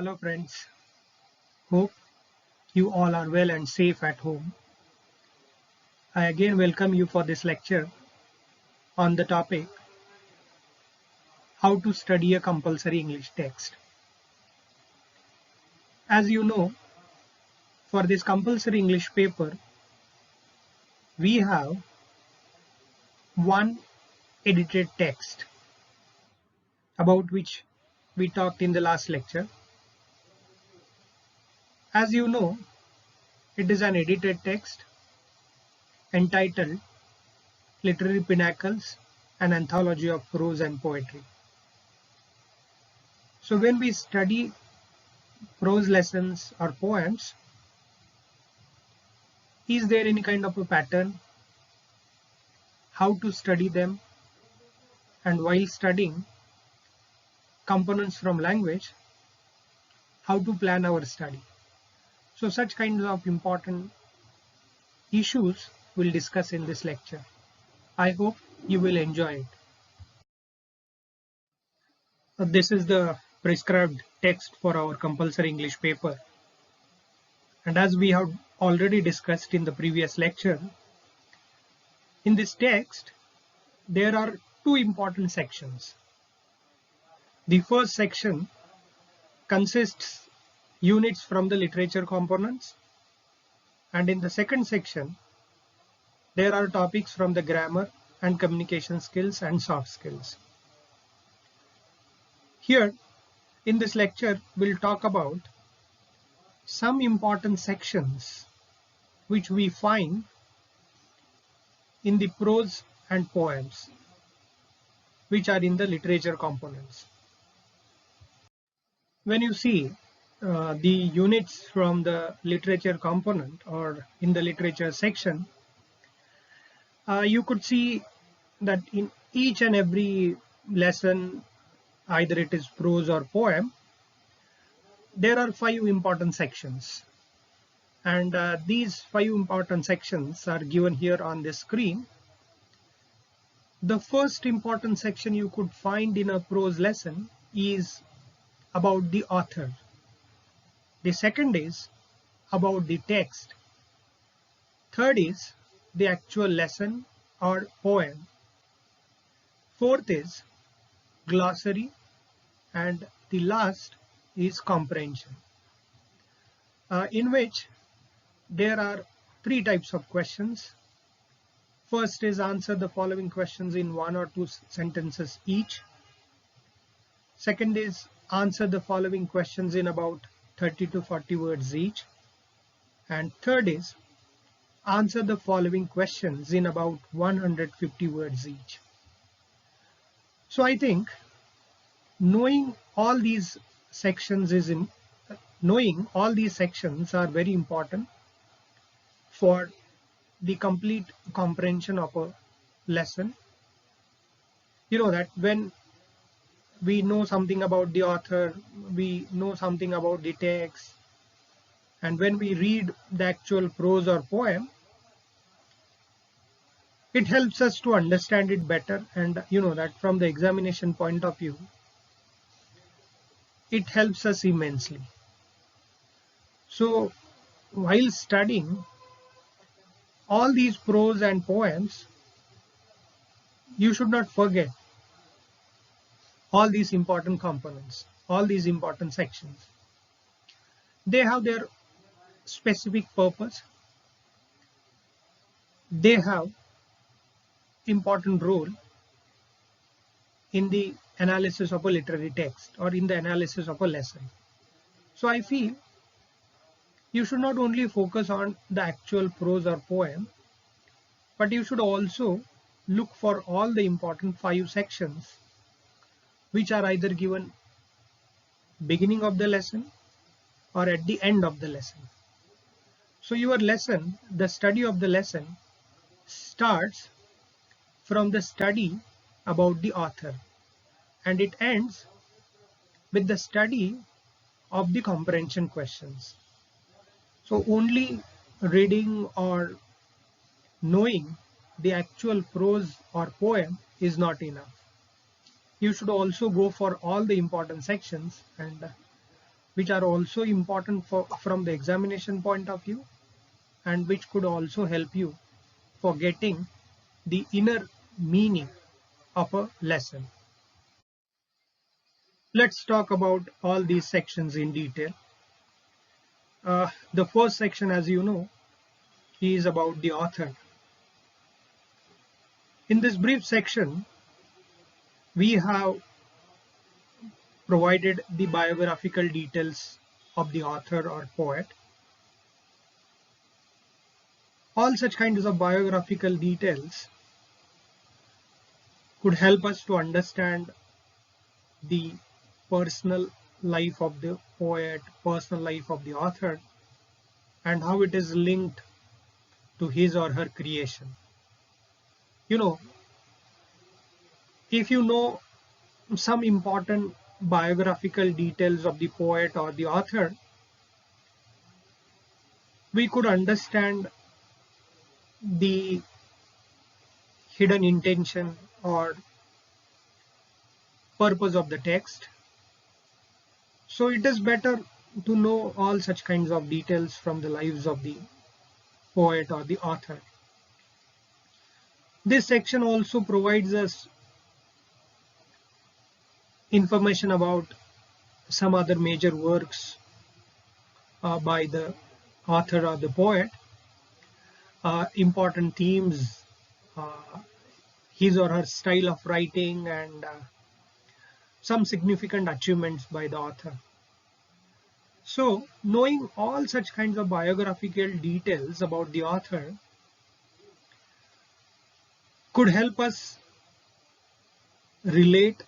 Hello friends, hope you all are well and safe at home. I again welcome you for this lecture on the topic how to study a compulsory English text. As you know, for this compulsory English paper, we have one edited text about which we talked in the last lecture. As you know, it is an edited text entitled Literary Pinnacles, an anthology of prose and poetry. So when we study prose lessons or poems, is there any kind of a pattern? How to study them? And while studying components from language, how to plan our study? So such kinds of important issues we'll discuss in this lecture. I hope you will enjoy it. This is the prescribed text for our compulsory English paper. And as we have already discussed in the previous lecture, in this text, there are two important sections. The first section consists units from the literature components, and in the second section, there are topics from the grammar and communication skills and soft skills. Here, in this lecture, we'll talk about some important sections which we find in the prose and poems, which are in the literature components. When you see the units from the literature component or in the literature section, you could see that in each and every lesson, either it is prose or poem, there are 5 important sections. And these 5 important sections are given here on the screen. The first important section you could find in a prose lesson is about the author. The second is about the text. Third is the actual lesson or poem. Fourth is glossary, and the last is comprehension, in which there are 3 types of questions. First is answer the following questions in 1 or 2 sentences each. Second is answer the following questions in about 30 to 40 words each. And third is answer the following questions in about 150 words each. So I think knowing all these sections are very important for the complete comprehension of a lesson. You know that when we know something about the author, we know something about the text, and when we read the actual prose or poem, it helps us to understand it better. And you know that from the examination point of view, it helps us immensely. So while studying all these prose and poems, you should not forget all these important components, all these important sections. They have their specific purpose. They have important role in the analysis of a literary text or in the analysis of a lesson. So I feel you should not only focus on the actual prose or poem, but you should also look for all the important 5 sections which are either given beginning of the lesson or at the end of the lesson. So your lesson, the study of the lesson, starts from the study about the author, and it ends with the study of the comprehension questions. So only reading or knowing the actual prose or poem is not enough. You should also go for all the important sections, and which are also important from the examination point of view, and which could also help you for getting the inner meaning of a lesson. Let's talk about all these sections in detail. The first section, as you know, is about the author. In this brief section, we have provided the biographical details of the author or poet. All such kinds of biographical details could help us to understand the personal life of the poet, personal life of the author, and how it is linked to his or her creation. You know, if you know some important biographical details of the poet or the author, we could understand the hidden intention or purpose of the text. So it is better to know all such kinds of details from the lives of the poet or the author. This section also provides us information about some other major works by the author or the poet, important themes, his or her style of writing, and some significant achievements by the author. So, knowing all such kinds of biographical details about the author could help us relate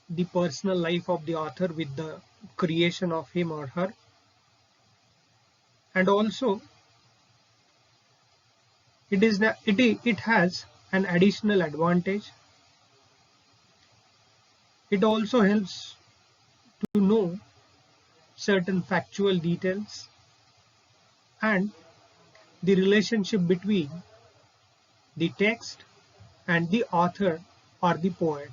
the personal life of the author with the creation of him or her, and also it has an additional advantage. It also helps to know certain factual details and the relationship between the text and the author or the poet.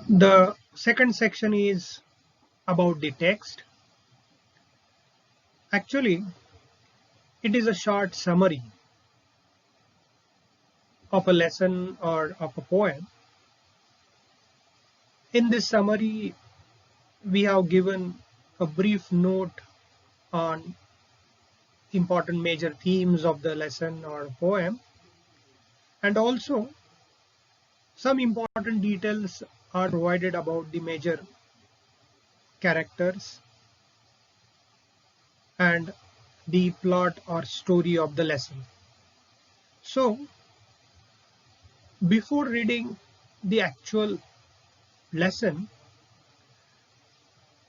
The second section is about the text. Actually, it is a short summary of a lesson or of a poem. In this summary, we have given a brief note on important major themes of the lesson or poem, and also some important details are provided about the major characters and the plot or story of the lesson. So, before reading the actual lesson,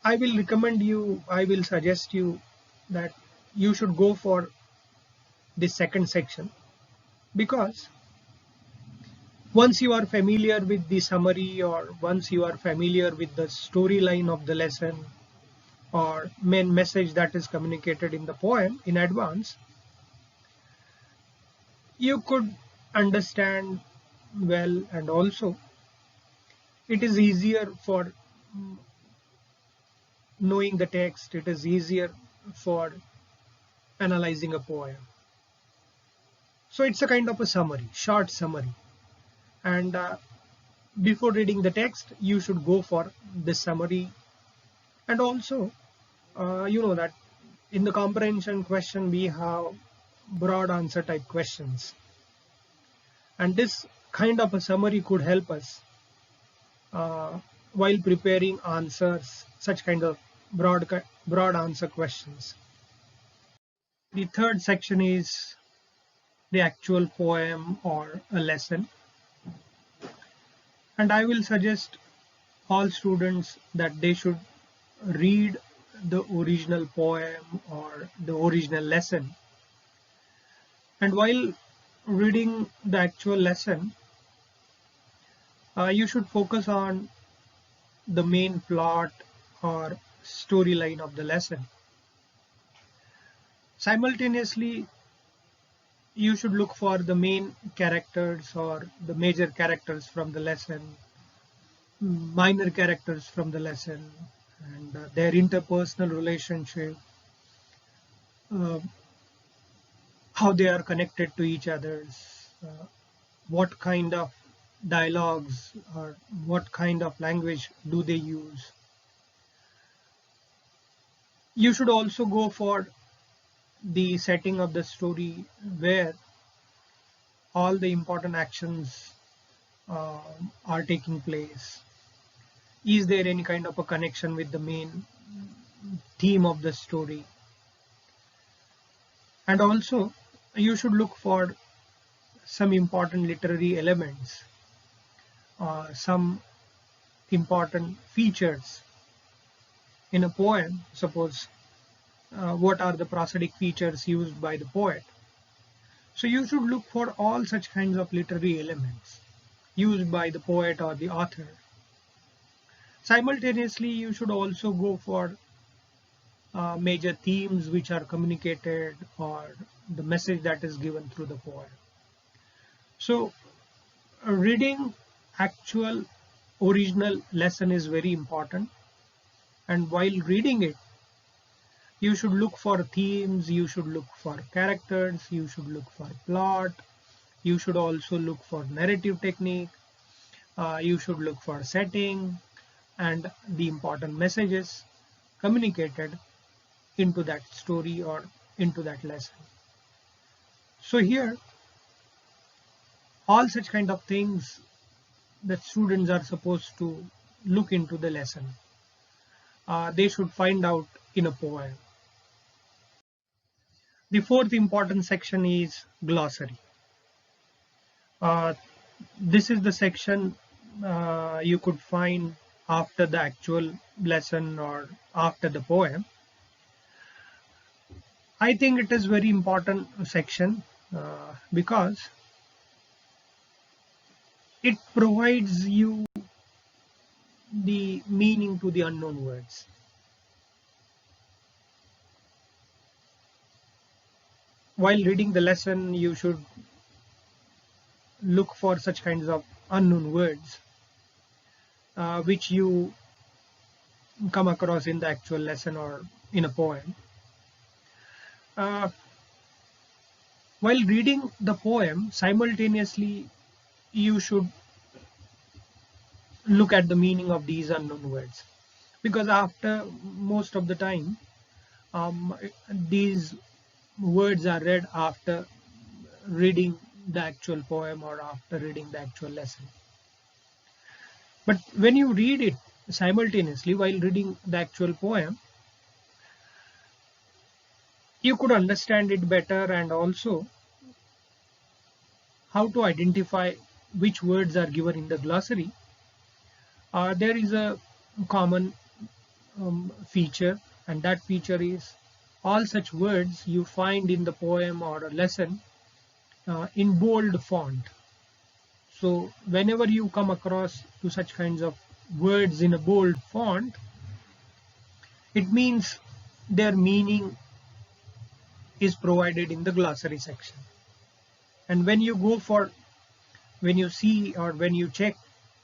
I will suggest you that you should go for the second section, because once you are familiar with the summary, or once you are familiar with the storyline of the lesson or main message that is communicated in the poem in advance, you could understand well, and also it is easier for knowing the text, it is easier for analyzing a poem. So it's a kind of a summary, short summary, and before reading the text you should go for this summary. And also you know that in the comprehension question we have broad answer type questions, and this kind of a summary could help us while preparing answers, such kind of broad answer questions. The third section is the actual poem or a lesson, and I will suggest all students that they should read the original poem or the original lesson, and while reading the actual lesson you should focus on the main plot or storyline of the lesson. Simultaneously, you should look for the main characters or the major characters from the lesson, minor characters from the lesson and their interpersonal relationship, uh, how they are connected to each others, what kind of dialogues or what kind of language do they use. You should also go for the setting of the story where all the important actions uh, are taking place. Is there any kind of a connection with the main theme of the story? And also, you should look for some important literary elements, some important features in a poem. Suppose, what are the prosodic features used by the poet? So you should look for all such kinds of literary elements used by the poet or the author. Simultaneously, you should also go for major themes which are communicated or the message that is given through the poem. So, reading actual original lesson is very important, and while reading it, you should look for themes, you should look for characters, you should look for plot, you should also look for narrative technique, you should look for setting and the important messages communicated into that story or into that lesson. So here, all such kind of things that students are supposed to look into the lesson, they should find out in a poem. The fourth important section is glossary. Uh, this is the section you could find after the actual lesson or after the poem. I think it is very important section because it provides you the meaning to the unknown words. While reading the lesson, you should look for such kinds of unknown words which you come across in the actual lesson or in a poem. Uh, while reading the poem, simultaneously you should look at the meaning of these unknown words, because after most of the time these words are read after reading the actual poem or after reading the actual lesson. But when you read it simultaneously while reading the actual poem, you could understand it better, and also how to identify which words are given in the glossary. There is a common feature, and that feature is all such words you find in the poem or a lesson in bold font. So whenever you come across to such kinds of words in a bold font, it means their meaning is provided in the glossary section. And when you see or when you check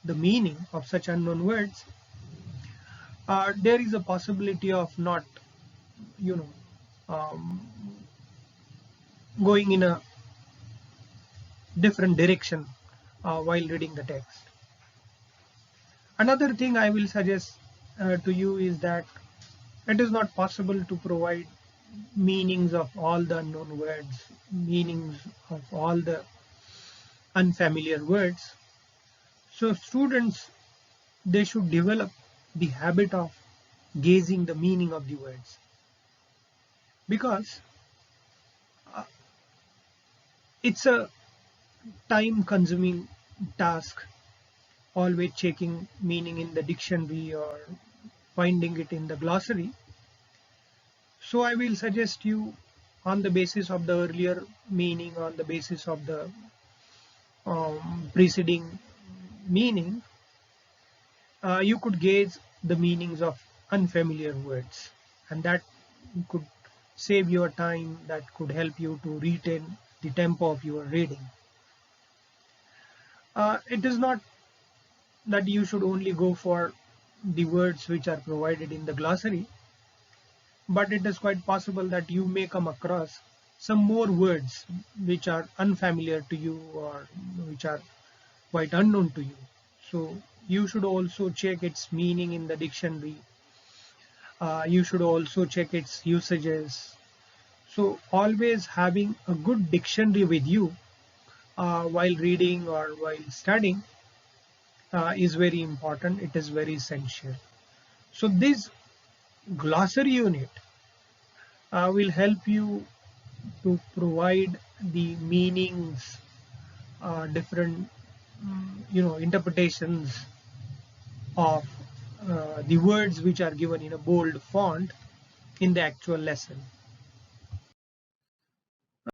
the meaning of such unknown words, there is a possibility of not, you know, um, going in a different direction while reading the text. Another thing I will suggest to you is that it is not possible to provide meanings of all the unknown words, meanings of all the unfamiliar words. So students, they should develop the habit of gauging the meaning of the words, because uh, it's a time consuming task always checking meaning in the dictionary or finding it in the glossary. So I will suggest you, on the basis of the earlier meaning, on the basis of the preceding meaning, you could gauge the meanings of unfamiliar words, and that could save your time, that could help you to retain the tempo of your reading. It is not that you should only go for the words which are provided in the glossary, but it is quite possible that you may come across some more words which are unfamiliar to you or which are quite unknown to you. So you should also check its meaning in the dictionary. You should also check its usages. So always having a good dictionary with you while reading or while studying is very important. It is very essential. So this glossary unit will help you to provide the meanings, different interpretations of the words which are given in a bold font in the actual lesson.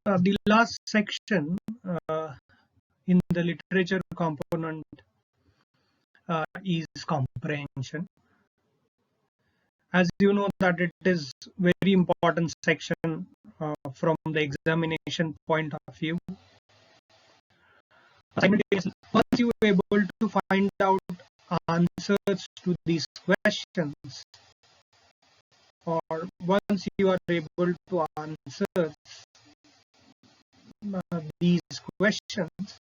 The last section in the literature component is comprehension. As you know that it is very important section from the examination point of view. Simultaneously, once you are able to find out answers to these questions, or once you are able to answer these questions,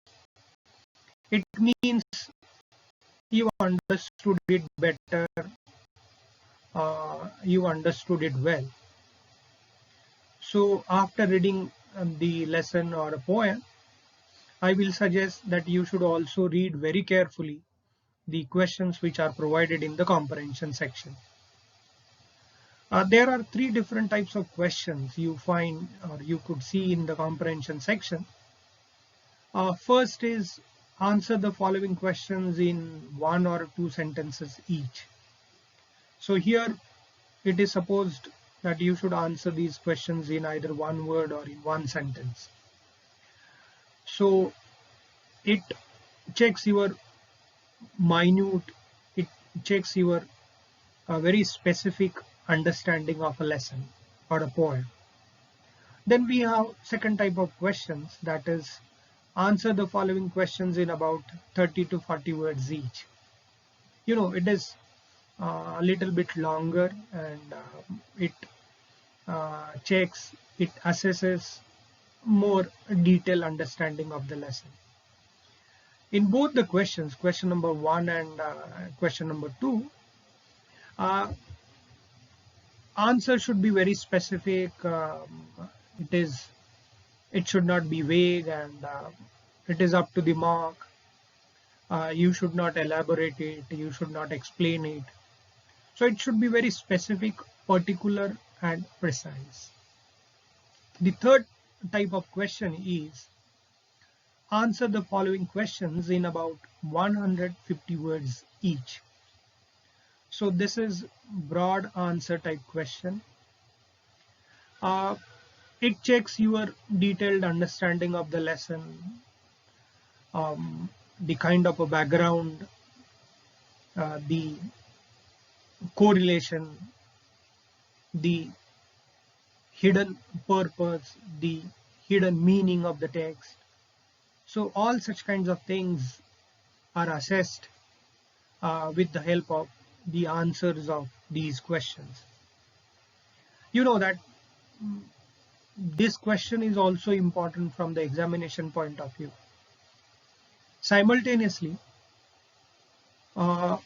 it means you understood it better, you understood it well. So after reading the lesson or a poem, I will suggest that you should also read very carefully the questions which are provided in the comprehension section. There are three different types of questions you find or you could see in the comprehension section. First is answer the following questions in one or two sentences each. So here it is supposed that you should answer these questions in either one word or in one sentence. So it checks your minute, it checks your very specific understanding of a lesson or a poem. Then we have second type of questions, that is answer the following questions in about 30 to 40 words each. It is a little bit longer, and it checks, it assesses more detailed understanding of the lesson. In both the questions, question number 1 and question number 2, answer should be very specific. It should not be vague, and it is up to the mark. You should not elaborate it, you should not explain it. So it should be very specific, particular, and precise. The third type of question is answer the following questions in about 150 words each. So this is broad answer type question. It checks your detailed understanding of the lesson, the kind of a background, the correlation, the hidden purpose, the hidden meaning of the text. So all such kinds of things are assessed with the help of the answers of these questions. You know that this question is also important from the examination point of view. Simultaneously, while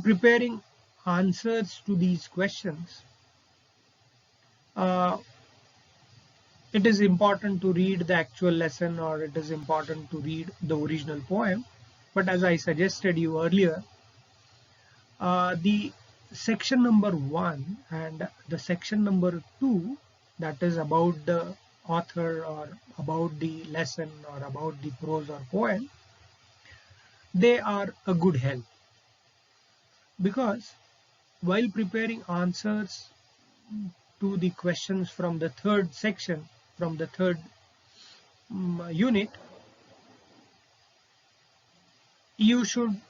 preparing answers to these questions, it is important to read the actual lesson, or it is important to read the original poem. But as I suggested you earlier, the section number 1 and the section number 2, that is about the author or about the lesson or about the prose or poem, they are a good help, because while preparing answers to the questions from the third section, from the third unit, you should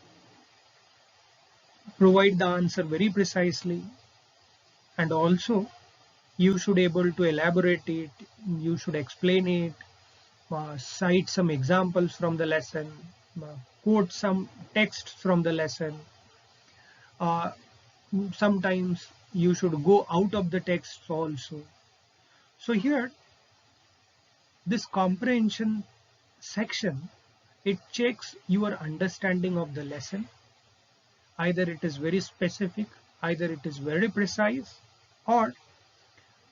provide the answer very precisely, and also you should able to elaborate it, you should explain it, cite some examples from the lesson, quote some text from the lesson. Uh, Sometimes you should go out of the text also. So here, this comprehension section, it checks your understanding of the lesson. Either it is very specific, either it is very precise, or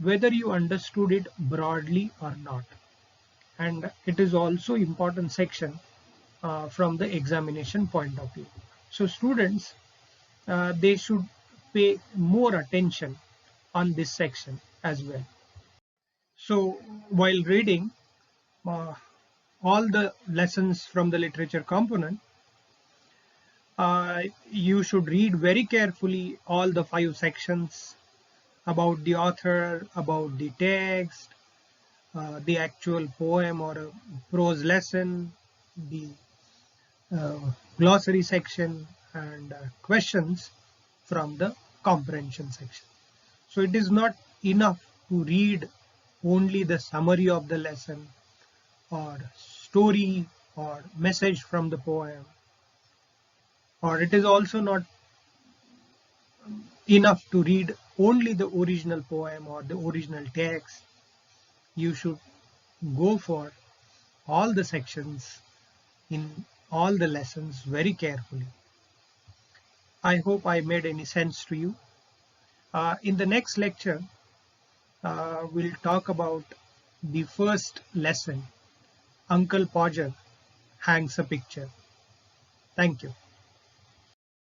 whether you understood it broadly or not. And it is also important section from the examination point of view. So students, they should pay more attention on this section as well. So while reading uh, all the lessons from the literature component, you should read very carefully all the 5 sections about the author, about the text, the actual poem or a prose lesson, the uh, glossary section, and questions from the comprehension section. So it is not enough to read only the summary of the lesson or story or message from the poem, or it is also not enough to read only the original poem or the original text. You should go for all the sections in all the lessons very carefully. I hope I made any sense to you. In the next lecture, we'll talk about the first lesson, Uncle Podger Hangs a Picture. Thank you.